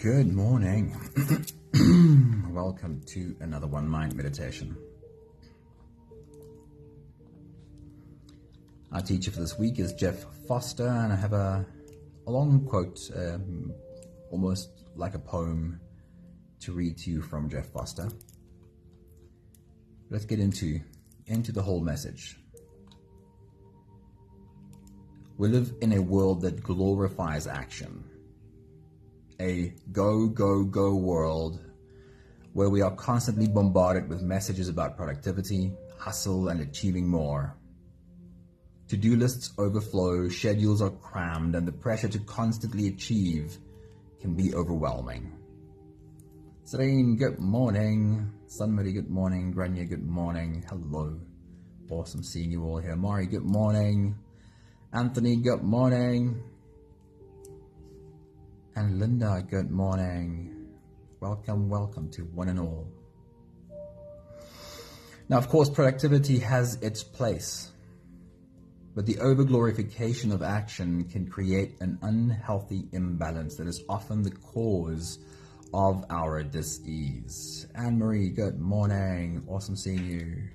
Good morning. Welcome to another One Mind meditation. Our teacher for this week is Jeff Foster, and I have a long quote, almost like a poem, to read to you from Jeff Foster. Let's get into the whole message. We live in a world that glorifies action. A go, go, go world where we are constantly bombarded with messages about productivity, hustle, and achieving more. To-do lists overflow, schedules are crammed, and the pressure to constantly achieve can be overwhelming. Serene, good morning. Sunmary, good morning. Grania, good morning. Hello. Awesome seeing you all here. Mari, good morning. Anthony, good morning. And Linda, good morning. Welcome to one and all. Now, of course, productivity has its place, but the over-glorification of action can create an unhealthy imbalance that is often the cause of our dis-ease. Anne-Marie, good morning. Awesome seeing you.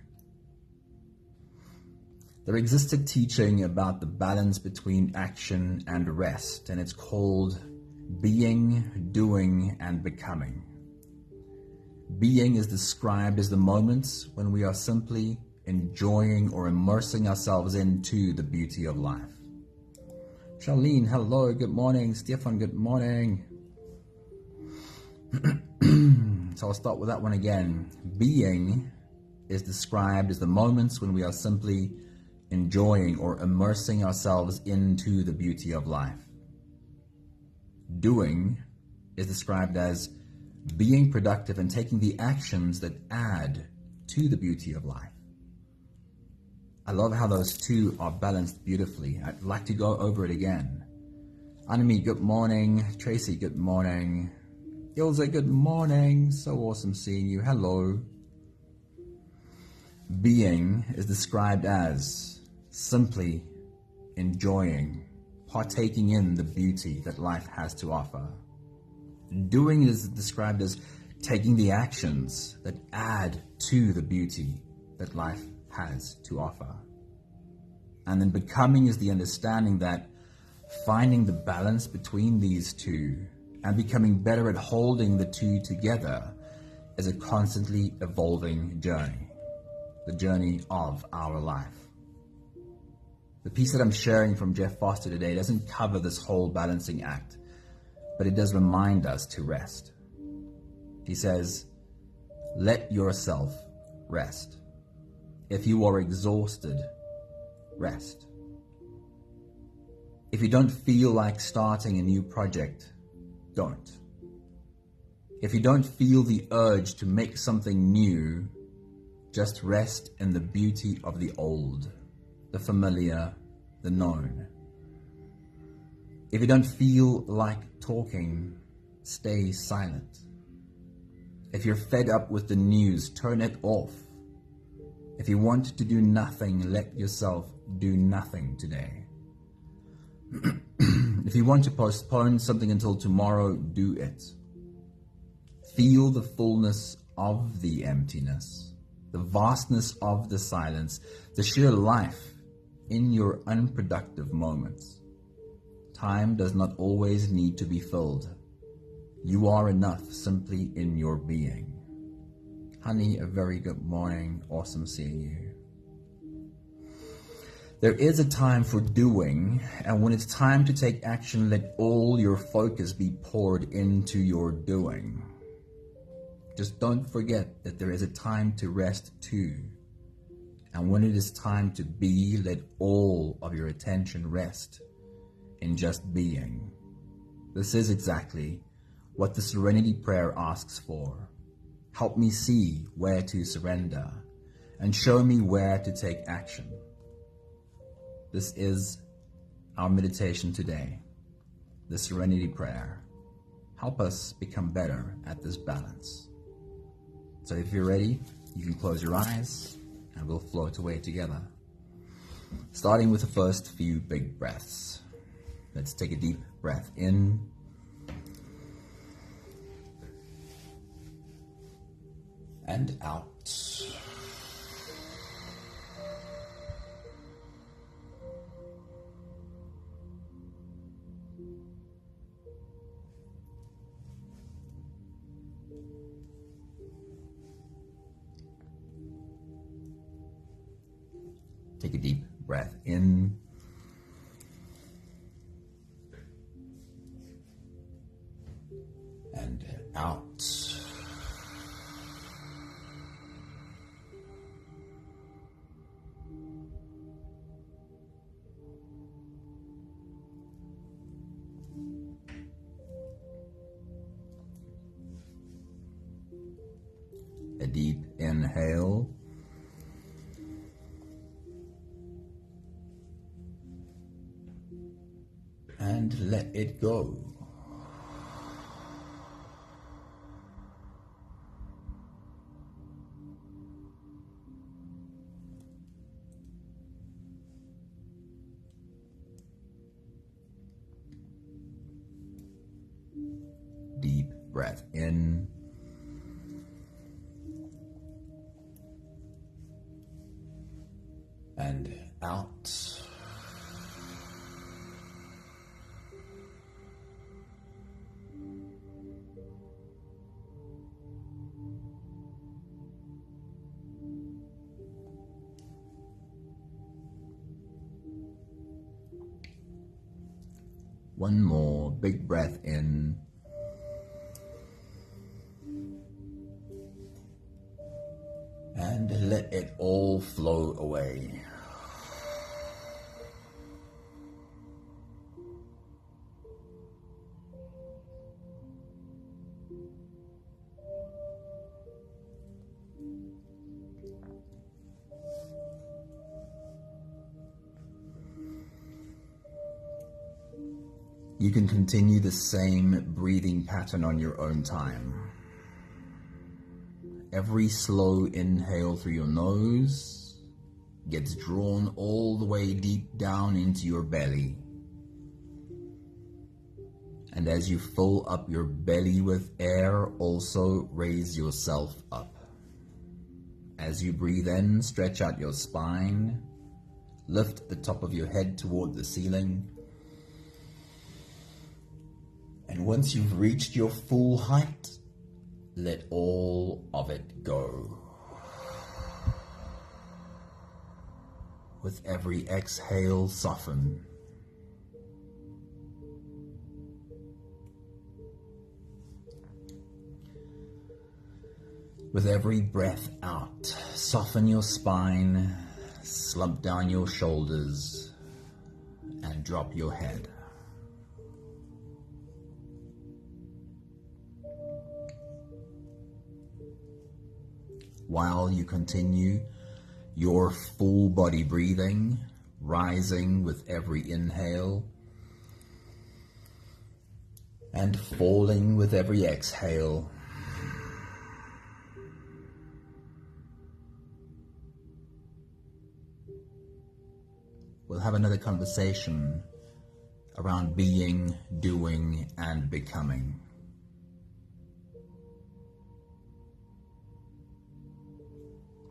There exists a teaching about the balance between action and rest, and it's called being, doing, and becoming. Being is described as the moments when we are simply enjoying or immersing ourselves into the beauty of life. Charlene, hello, good morning. Stefan, good morning. So I'll start with that one again. Being is described as the moments when we are simply enjoying or immersing ourselves into the beauty of life. Doing is described as being productive and taking the actions that add to the beauty of life. I love how those two are balanced beautifully. I'd like to go over it again. Anami, good morning. Tracy, good morning. Ilza, good morning. So awesome seeing you. Hello. Being is described as simply enjoying, partaking in the beauty that life has to offer. Doing is described as taking the actions that add to the beauty that life has to offer. And then becoming is the understanding that finding the balance between these two and becoming better at holding the two together is a constantly evolving journey, the journey of our life. The piece that I'm sharing from Jeff Foster today doesn't cover this whole balancing act, but it does remind us to rest. He says, let yourself rest. If you are exhausted, rest. If you don't feel like starting a new project, don't. If you don't feel the urge to make something new, just rest in the beauty of the old, the familiar, the known. If you don't feel like talking, stay silent. If you're fed up with the news, turn it off. If you want to do nothing, let yourself do nothing today. If you want to postpone something until tomorrow, do it. Feel the fullness of the emptiness, the vastness of the silence, the sheer life in your unproductive moments. Time does not always need to be filled. You are enough simply in your being. Honey, a very good morning. Awesome seeing you. There is a time for doing, and when it's time to take action, let all your focus be poured into your doing. Just don't forget that there is a time to rest too. And when it is time to be, let all of your attention rest in just being. This is exactly what the Serenity Prayer asks for. Help me see where to surrender and show me where to take action. This is our meditation today, the Serenity Prayer. Help us become better at this balance. So if you're ready, you can close your eyes and we'll float away together. Starting with the first few big breaths. Let's take a deep breath in and out. Take a deep breath in. And out. A deep inhale. And let it go. Deep breath in. And out. One more big breath in. And let it all flow away. You can continue the same breathing pattern on your own time. Every slow inhale through your nose gets drawn all the way deep down into your belly. And as you fill up your belly with air, also raise yourself up. As you breathe in, stretch out your spine, lift the top of your head toward the ceiling. And once you've reached your full height, let all of it go. With every exhale, soften. With every breath out, soften your spine, slump down your shoulders, and drop your head. While you continue your full body breathing, rising with every inhale and falling with every exhale. We'll have another conversation around being, doing, and becoming.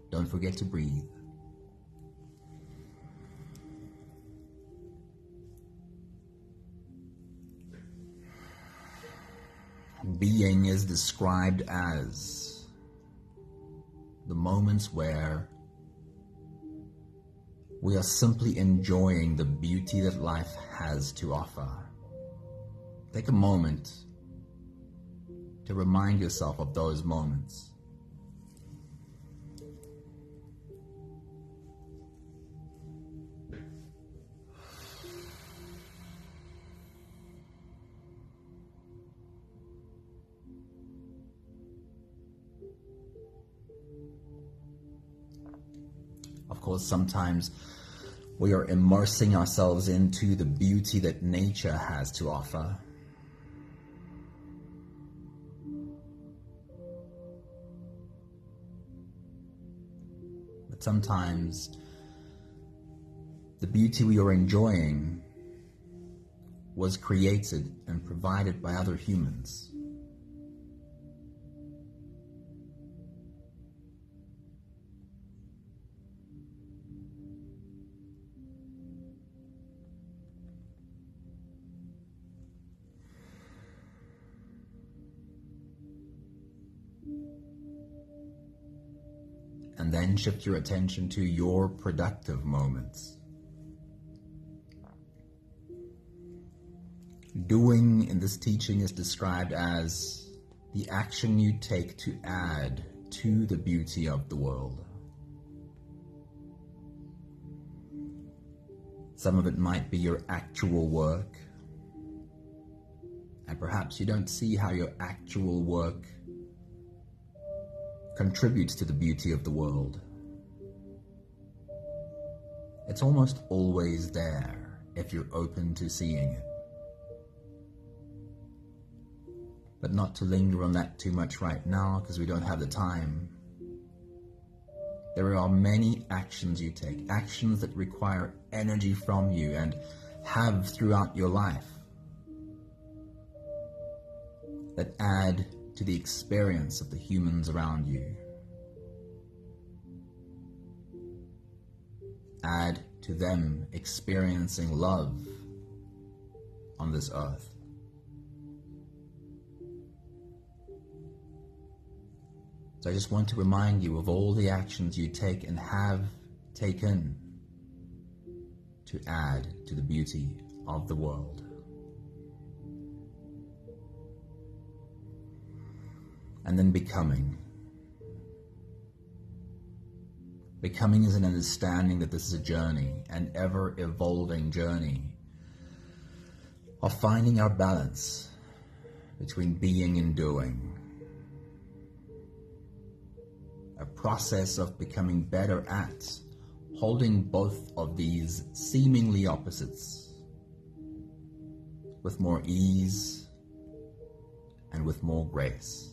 Don't forget to breathe. Being is described as the moments where we are simply enjoying the beauty that life has to offer. Take a moment to remind yourself of those moments. Of course, sometimes we are immersing ourselves into the beauty that nature has to offer. But sometimes the beauty we are enjoying was created and provided by other humans. and then shift your attention to your productive moments. Doing in this teaching is described as the action you take to add to the beauty of the world. Some of it might be your actual work, and perhaps you don't see how your actual work contributes to the beauty of the world. It's almost always there if you're open to seeing it. But not to linger on that too much right now, because we don't have the time. There are many actions you take, actions that require energy from you and have throughout your life, that add to the experience of the humans around you. Add to them experiencing love on this earth. So I just want to remind you of all the actions you take and have taken to add to the beauty of the world. And then becoming. Becoming is an understanding that this is a journey, an ever-evolving journey of finding our balance between being and doing. A process of becoming better at holding both of these seemingly opposites with more ease and with more grace.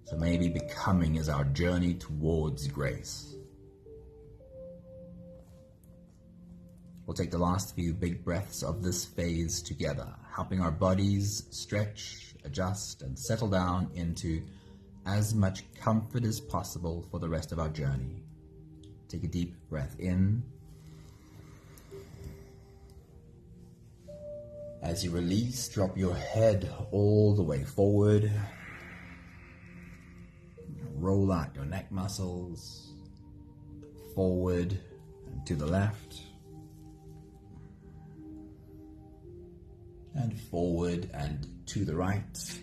So maybe becoming is our journey towards grace. We'll take the last few big breaths of this phase together, helping our bodies stretch, adjust, and settle down into as much comfort as possible for the rest of our journey. Take a deep breath in. As you release, drop your head all the way forward. Roll out your neck muscles, forward and to the left, and forward and to the right.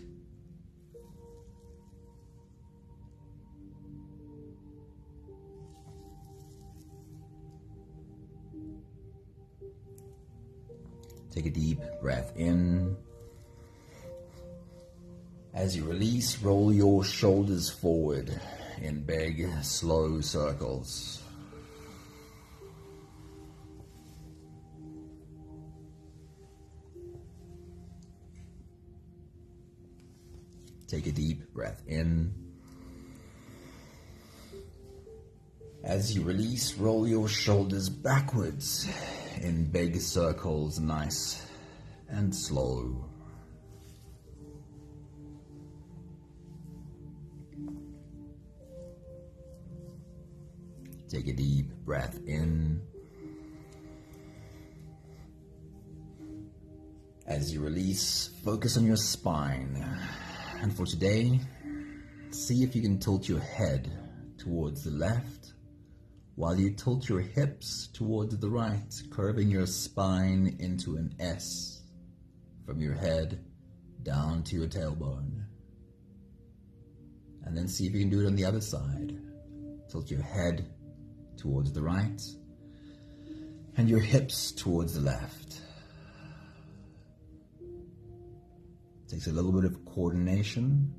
Take a deep breath in. As you release, roll your shoulders forward in big, slow circles. Take a deep breath in. As you release, roll your shoulders backwards in big circles, nice and slow. Take a deep breath in. As you release, focus on your spine. And for today, see if you can tilt your head towards the left while you tilt your hips towards the right, curving your spine into an S from your head down to your tailbone. And then see if you can do it on the other side. Tilt your head towards the right and your hips towards the left. Takes a little bit of coordination,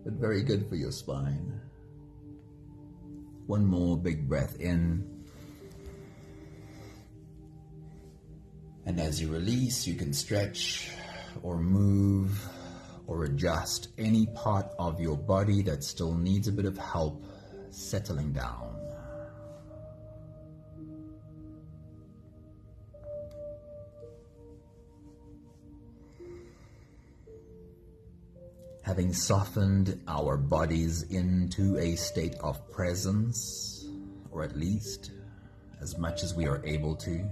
but very good for your spine. One more big breath in. And as you release, you can stretch or move or adjust any part of your body that still needs a bit of help settling down. Having softened our bodies into a state of presence, or at least as much as we are able to,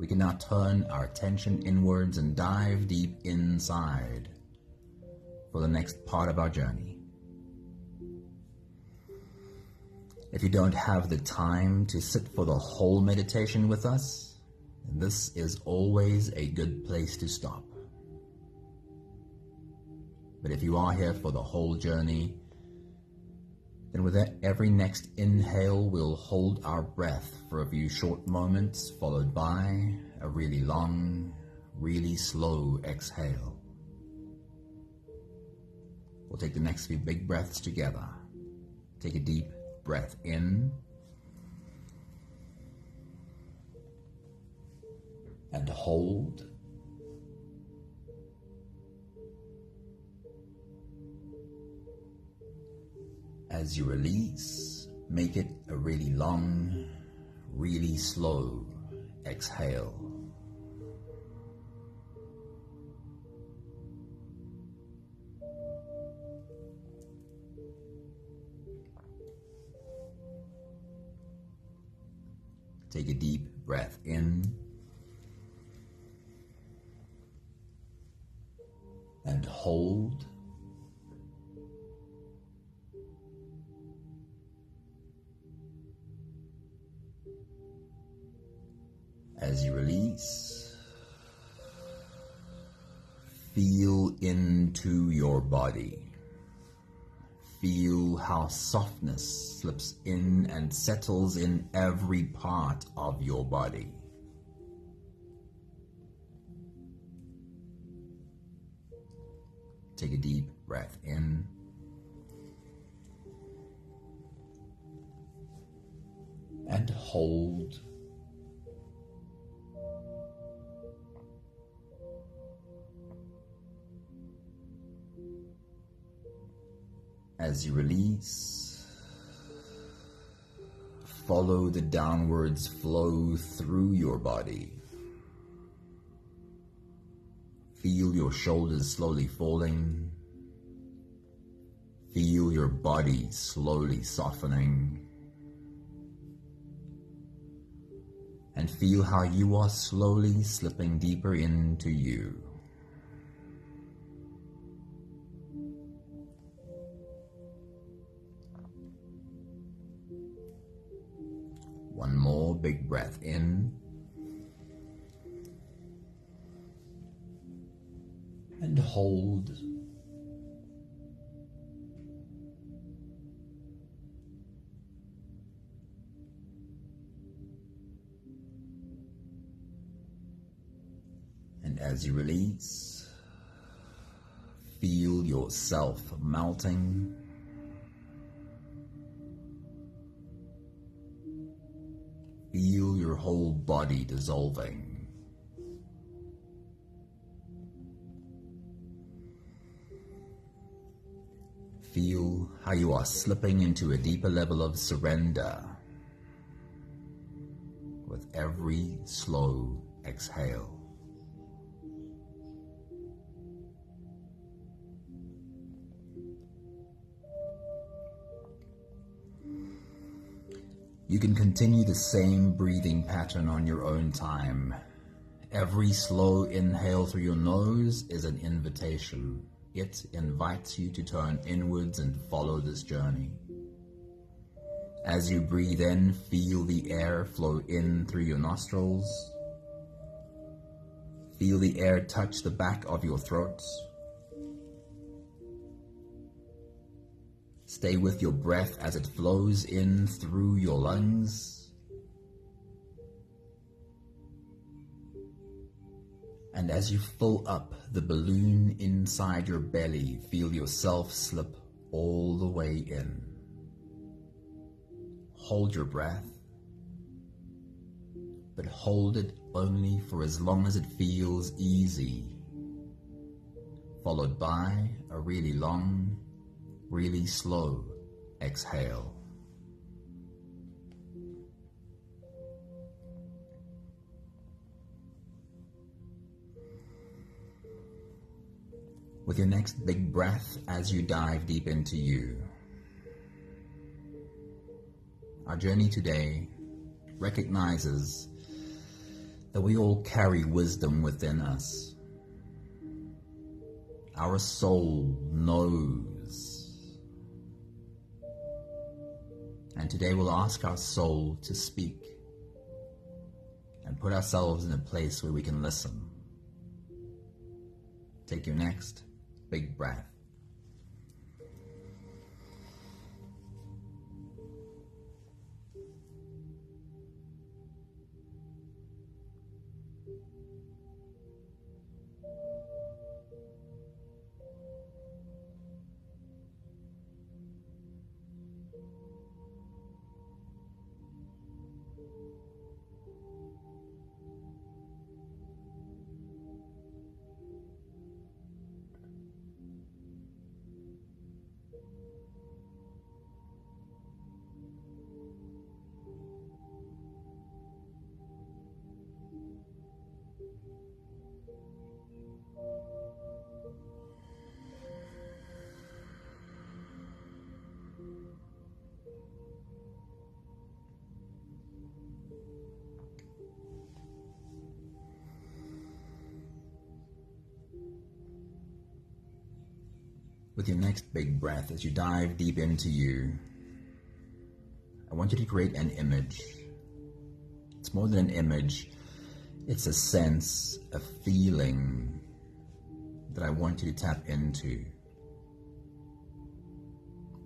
we can now turn our attention inwards and dive deep inside for the next part of our journey. If you don't have the time to sit for the whole meditation with us, this is always a good place to stop. But if you are here for the whole journey, then with every next inhale, we'll hold our breath for a few short moments, followed by a really long, really slow exhale. We'll take the next few big breaths together. Take a deep breath in and hold. As you release, make it a really long, really slow exhale. Take a deep breath in and hold. As you release, feel into your body. Feel how softness slips in and settles in every part of your body. Take a deep breath in and hold. As you release, follow the downwards flow through your body. Feel your shoulders slowly falling. Feel your body slowly softening. And feel how you are slowly slipping deeper into you. One more big breath in and hold. And as you release, feel yourself melting. Feel your whole body dissolving. Feel how you are slipping into a deeper level of surrender with every slow exhale. You can continue the same breathing pattern on your own time. Every slow inhale through your nose is an invitation. It invites you to turn inwards and follow this journey. As you breathe in, feel the air flow in through your nostrils. Feel the air touch the back of your throat. Stay with your breath as it flows in through your lungs. And as you fill up the balloon inside your belly, feel yourself slip all the way in. Hold your breath, but hold it only for as long as it feels easy, followed by a really long, really slow exhale. With your next big breath as you dive deep into you, our journey today recognizes that we all carry wisdom within us. Our soul knows. And today we'll ask our soul to speak and put ourselves in a place where we can listen. Take your next big breath. With your next big breath, as you dive deep into you, I want you to create an image. It's more than an image, it's a sense, a feeling that I want you to tap into.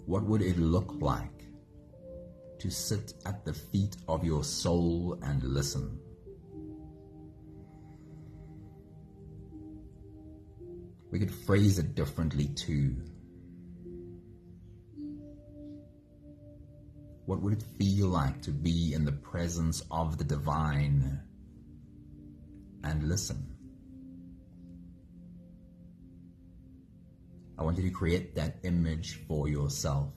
What would it look like to sit at the feet of your soul and listen? We could phrase it differently too. What would it feel like to be in the presence of the divine and listen? I want you to create that image for yourself,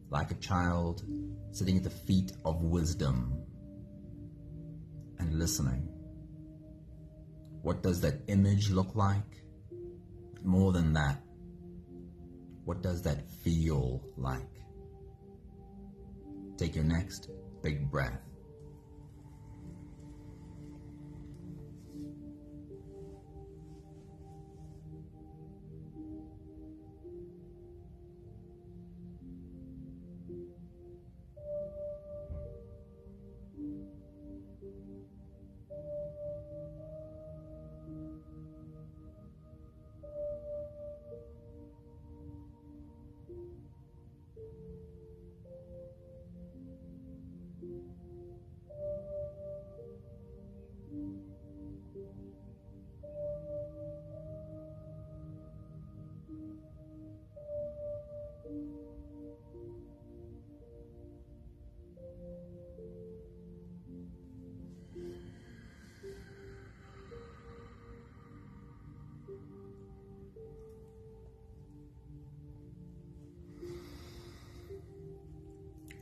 like a child sitting at the feet of wisdom and listening. What does that image look like? More than that, what does that feel like? Take your next big breath.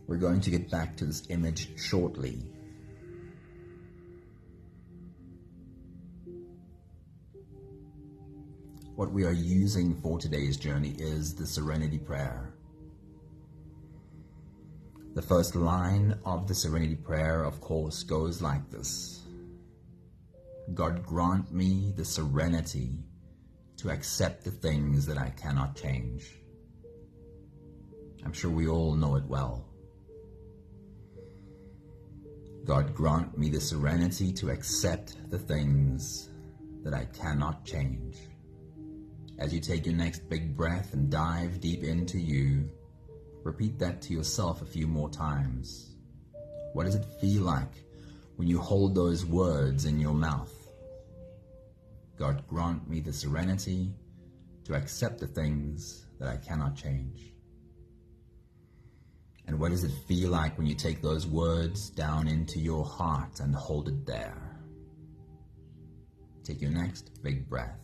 We're going to get back to this image shortly. What we are using for today's journey is the Serenity Prayer. The first line of the Serenity Prayer, of course, goes like this: God grant me the serenity to accept the things that I cannot change. I'm sure we all know it well. God grant me the serenity to accept the things that I cannot change. As you take your next big breath and dive deep into you, repeat that to yourself a few more times. What does it feel like when you hold those words in your mouth? God grant me the serenity to accept the things that I cannot change. And what does it feel like when you take those words down into your heart and hold it there? Take your next big breath.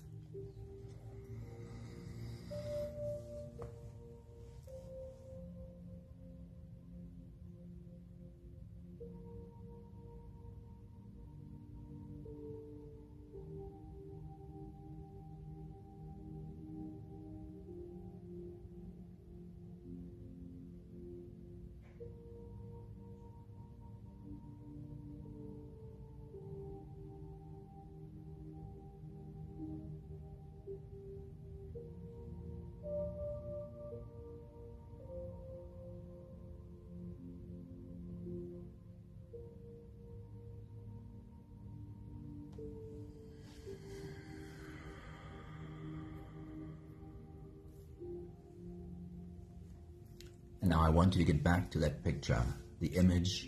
I want you to get back to that picture, the image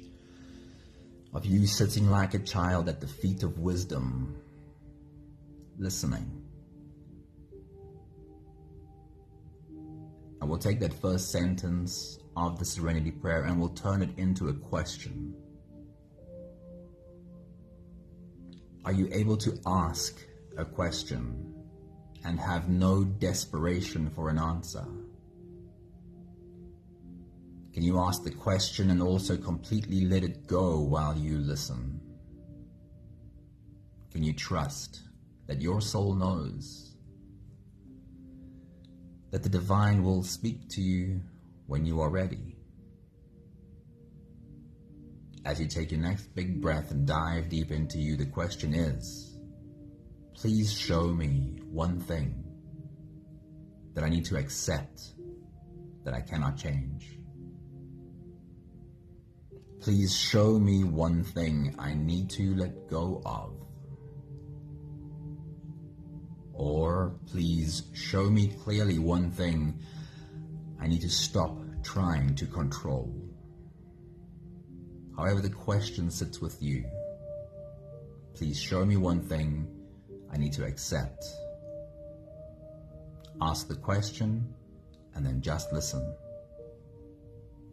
of you sitting like a child at the feet of wisdom, listening. And we'll take that first sentence of the Serenity Prayer and we'll turn it into a question. Are you able to ask a question and have no desperation for an answer? Can you ask the question and also completely let it go while you listen? Can you trust that your soul knows that the divine will speak to you when you are ready? As you take your next big breath and dive deep into you, the question is, please show me one thing that I need to accept that I cannot change. Please show me one thing I need to let go of. Or please show me clearly one thing I need to stop trying to control. However the question sits with you, please show me one thing I need to accept. Ask the question and then just listen.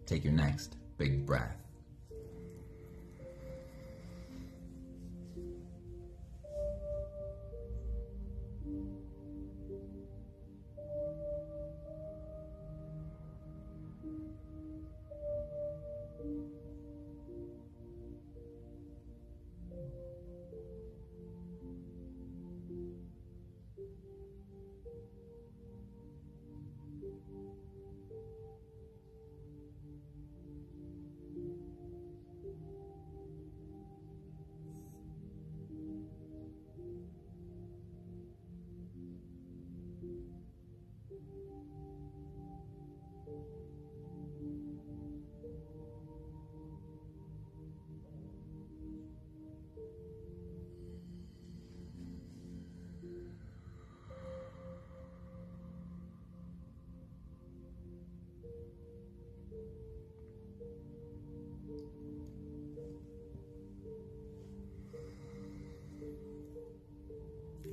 Take your next big breath.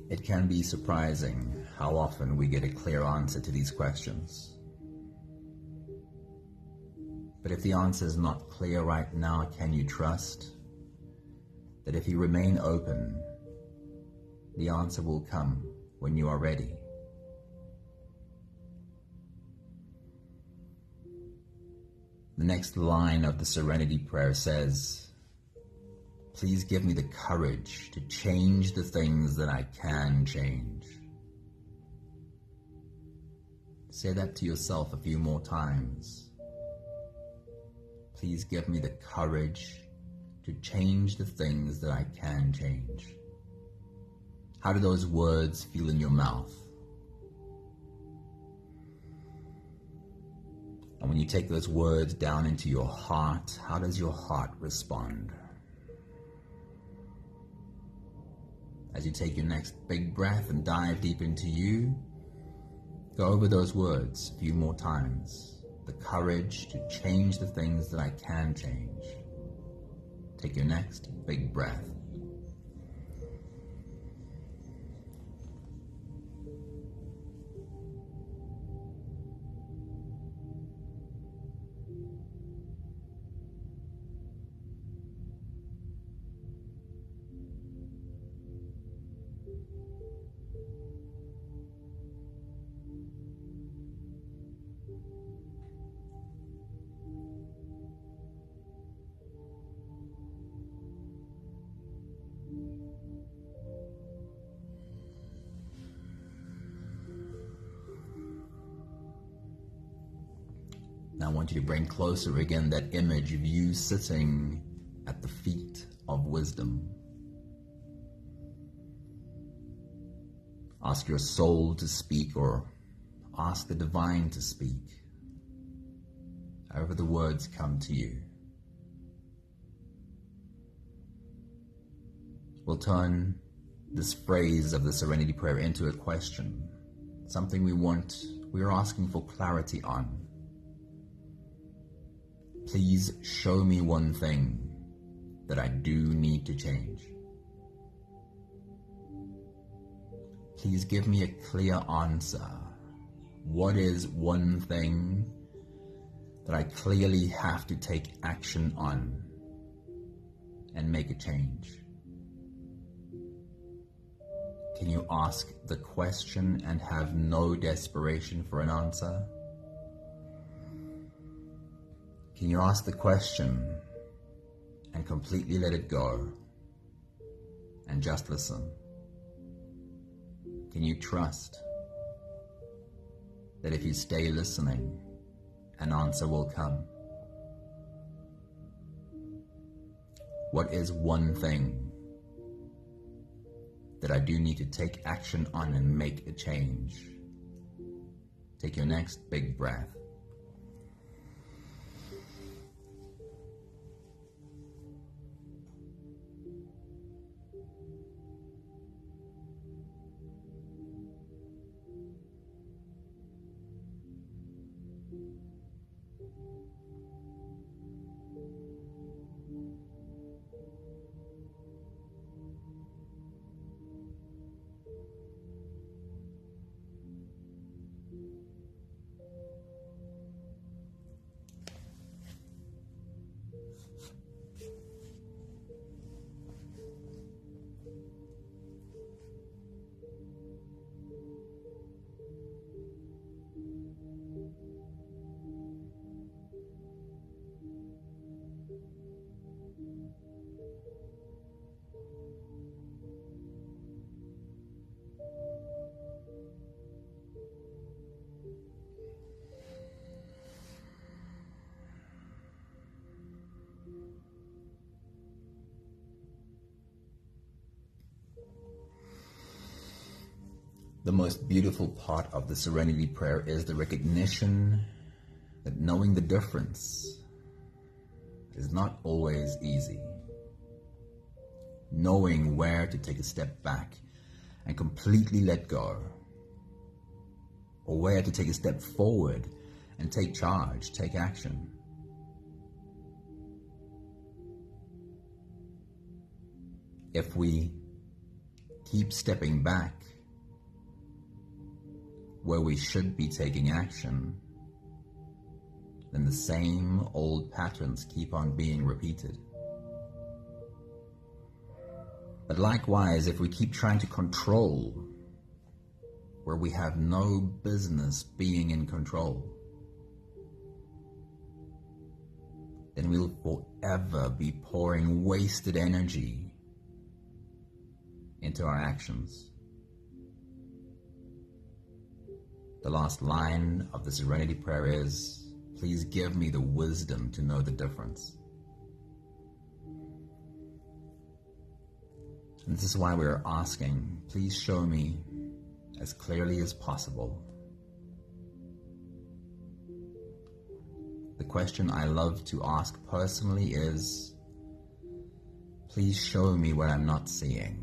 It can be surprising how often we get a clear answer to these questions. But if the answer is not clear right now, can you trust that if you remain open, the answer will come when you are ready? The next line of the Serenity Prayer says, please give me the courage to change the things that I can change. Say that to yourself a few more times. Please give me the courage to change the things that I can change. How do those words feel in your mouth? And when you take those words down into your heart, how does your heart respond? As you take your next big breath and dive deep into you, go over those words a few more times. The courage to change the things that I can change. Take your next big breath. Now I want you to bring closer again that image of you sitting at the feet of wisdom. Ask your soul to speak or ask the divine to speak. However the words come to you. We'll turn this phrase of the Serenity Prayer into a question, something we are asking for clarity on. Please show me one thing that I do need to change. Please give me a clear answer. What is one thing that I clearly have to take action on and make a change? Can you ask the question and have no desperation for an answer? Can you ask the question and completely let it go and just listen? Can you trust that if you stay listening, an answer will come? What is one thing that I do need to take action on and make a change? Take your next big breath. The most beautiful part of the Serenity Prayer is the recognition that knowing the difference is not always easy. Knowing where to take a step back and completely let go, or where to take a step forward and take charge, take action. If we keep stepping back where we should be taking action, then the same old patterns keep on being repeated. But likewise, if we keep trying to control where we have no business being in control, then we'll forever be pouring wasted energy into our actions. The last line of the Serenity Prayer is, please give me the wisdom to know the difference. And this is why we're asking, please show me as clearly as possible. The question I love to ask personally is, please show me what I'm not seeing.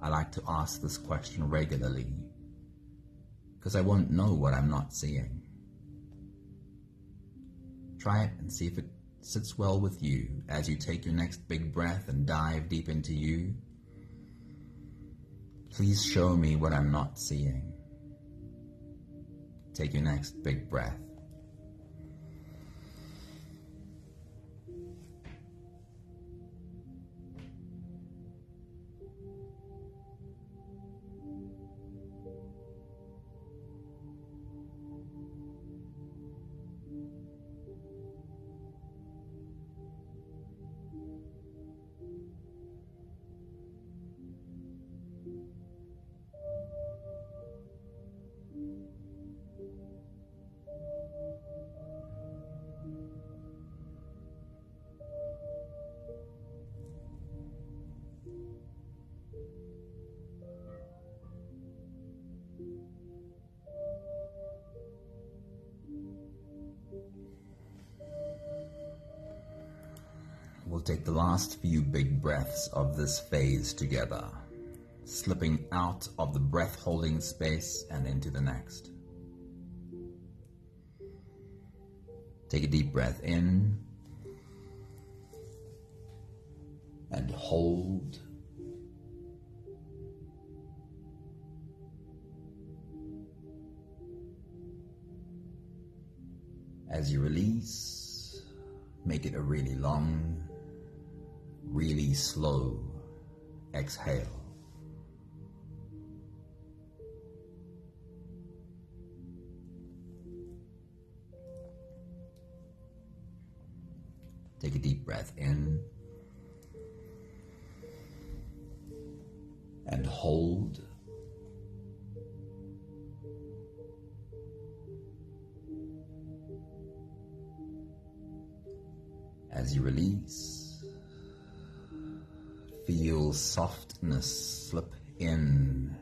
I like to ask this question regularly because I won't know what I'm not seeing. Try it and see if it sits well with you as you take your next big breath and dive deep into you. Please show me what I'm not seeing. Take your next big breath. We'll take the last few big breaths of this phase together, slipping out of the breath-holding space and into the next. Take a deep breath in and hold. As you release, make it a really long, really slow exhale. Take a deep breath in and hold. As you release, feel softness slip in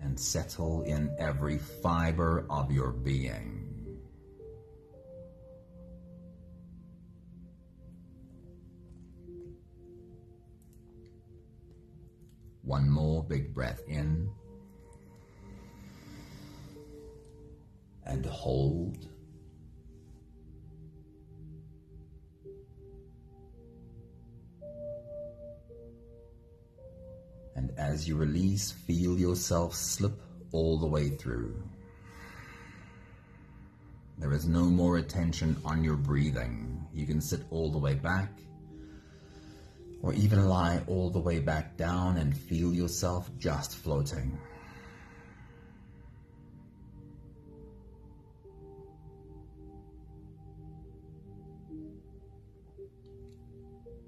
and settle in every fiber of your being. One more big breath in and hold. And as you release, feel yourself slip all the way through. There is no more attention on your breathing. You can sit all the way back, or even lie all the way back down and feel yourself just floating.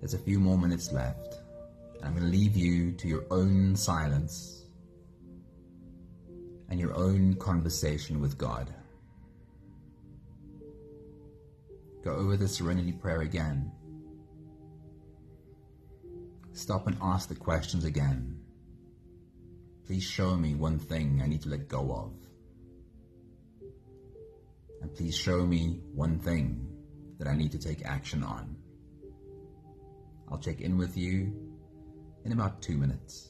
There's a few more minutes left. I'm going to leave you to your own silence and your own conversation with God. Go over the Serenity Prayer again. Stop and ask the questions again. Please show me one thing I need to let go of. And please show me one thing that I need to take action on. I'll check in with you in about 2 minutes.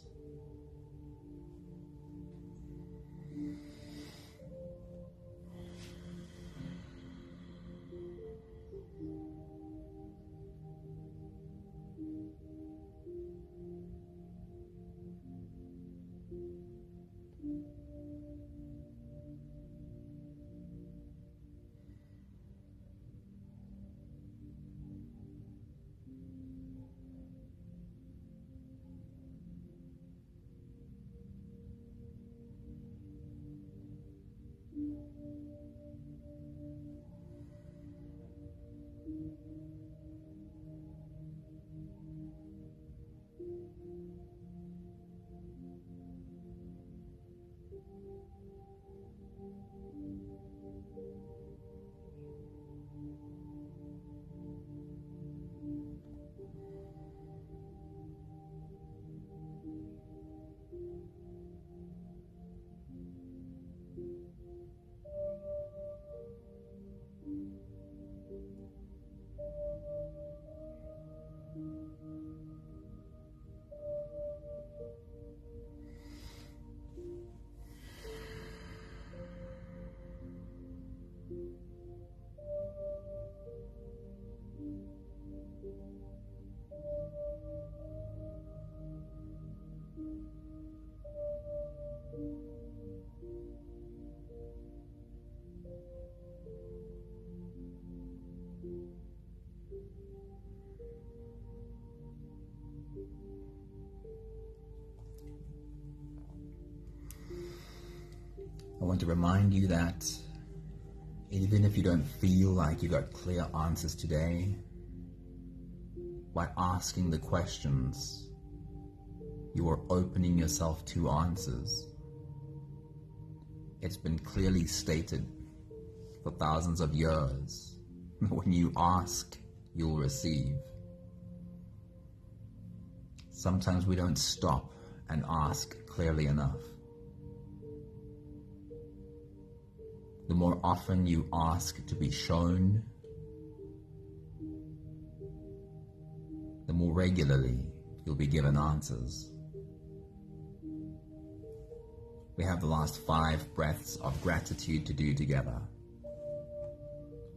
I want to remind you that even if you don't feel like you got clear answers today, by asking the questions, you are opening yourself to answers. It's been clearly stated for thousands of years. When you ask, you'll receive. Sometimes we don't stop and ask clearly enough. The more often you ask to be shown, the more regularly you'll be given answers. We have the last 5 breaths of gratitude to do together.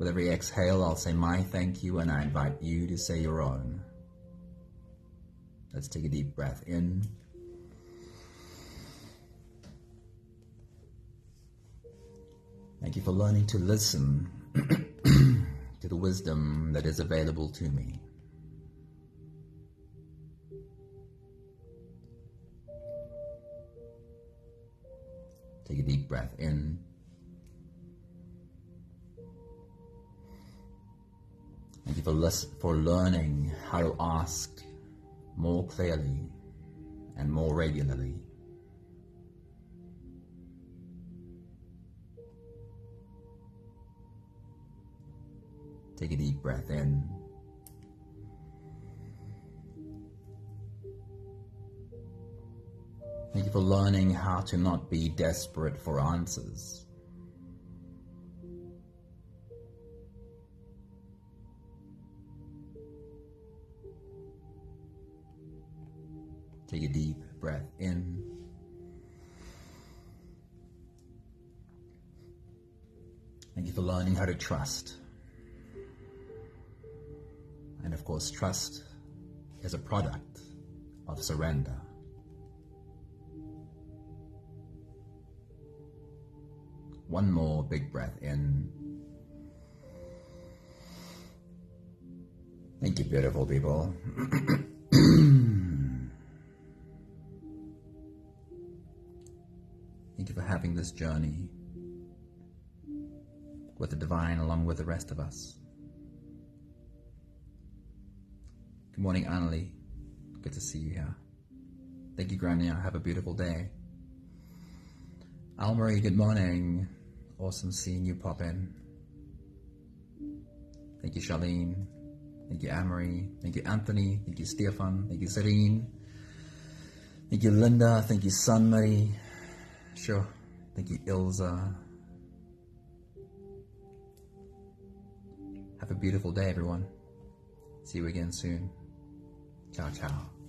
With every exhale, I'll say my thank you, and I invite you to say your own. Let's take a deep breath in. Thank you for learning to listen to the wisdom that is available to me. Take a deep breath in. Thank you for learning how to ask more clearly and more regularly. Take a deep breath in. Thank you for learning how to not be desperate for answers. Take a deep breath in. Thank you for learning how to trust. And of course, trust is a product of surrender. One more big breath in. Thank you, beautiful people. Thank you for having this journey with the divine along with the rest of us. Good morning, Annalie. Good to see you here. Thank you, Grania. Have a beautiful day. Almarie, good morning. Awesome seeing you pop in. Thank you, Charlene. Thank you, Amory. Thank you, Anthony. Thank you, Stefan. Thank you, Serene. Thank you, Linda. Thank you, Sunmarie. Sure. Thank you, Ilza. Have a beautiful day, everyone. See you again soon. Ciao, ciao.